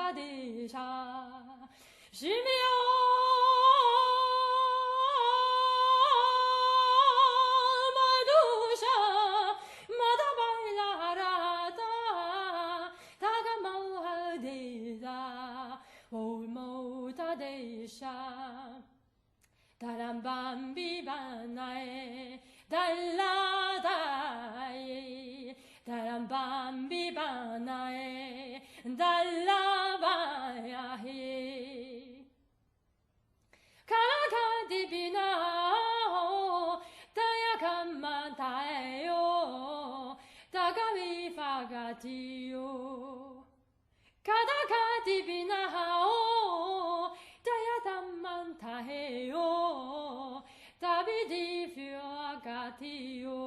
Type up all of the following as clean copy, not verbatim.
ta de sha shimyo madusha mada baila rata taga mau de da olmo ta de sha daram bambi banae dalla dai daram bambi banae dalla vaya he kaka di bina daya kama tayo tagavi fagatio kadaka di bina daya tamman tayo tabidi fiagatio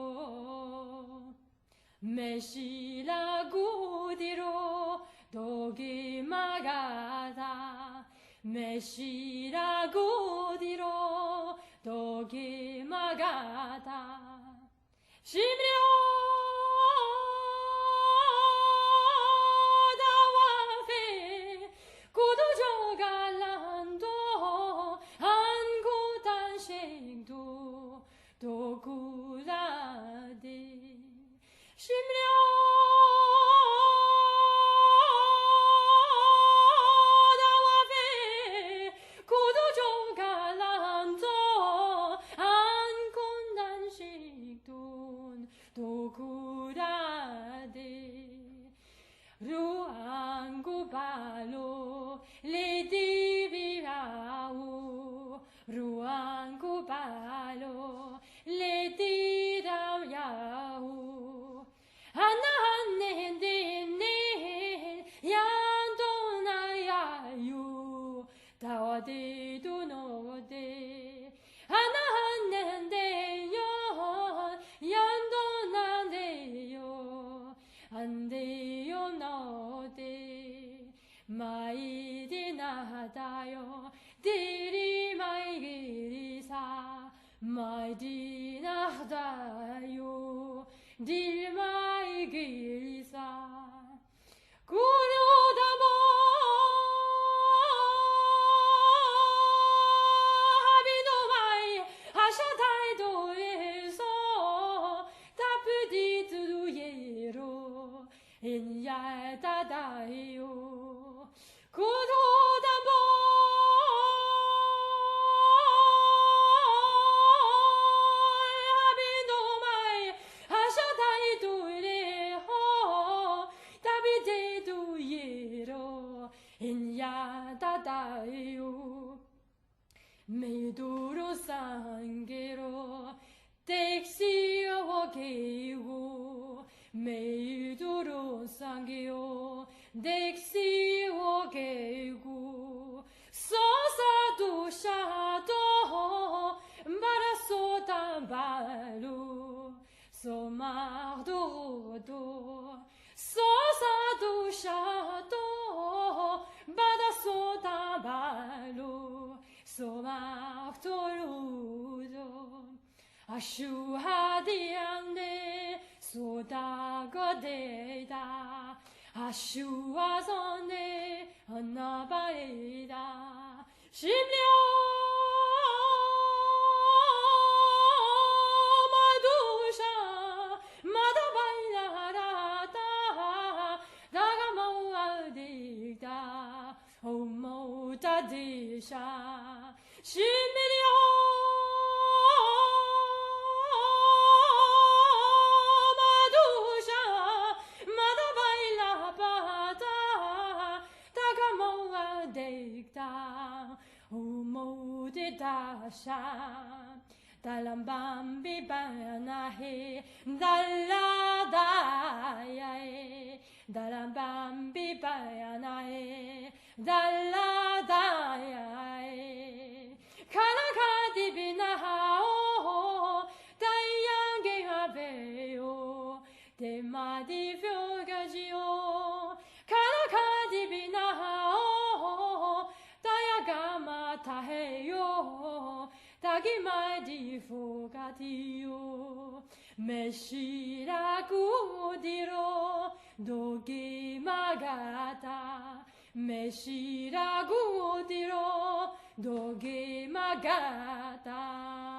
Meshila gudiro dogi magada Meshila gudiro dogi magada Shimryo dawafe kudojo galando angutan shengdu dogulade Shimryo dawafe kudojo galando ankundan shikdun dogurade ruangu balo le divirau ruangu balo le dirau yau Anahannendin yandona yayu tawade dunode Anahannendin yandona deyo andeyo node maidi nadayo diri maigirisa maidi nadayo Dilmai girisa Kurudamo Habinomai Hashatai doeso Tapudi tuduyero Inyata daio Kurudamo Inyadadayo Meduro sangero Texio geo Meduro sangeo Texio geo Sosa do shadow Baraso tambalu Somar do Sosa do shadow Badaso tambalu Somar torudo Ashu hadiande Sodagodeda Ashu azone Anabaeda Shimlyo Madusha Madabaila rata Dagamau adikta Homo tadisha Shimlyo Madusha Madabaila pata Dagamau adikta Homo tadisha Dalam bambi banahe daladaye Dalam bambi banahe daladaye Kanaka dibinahao Dayange haveo Demadi fiogagio Kanaka dibinahao Dayagama taheyo Tagima di fogatio Meshira kudiro Dogi magata めしらごてろどげまがた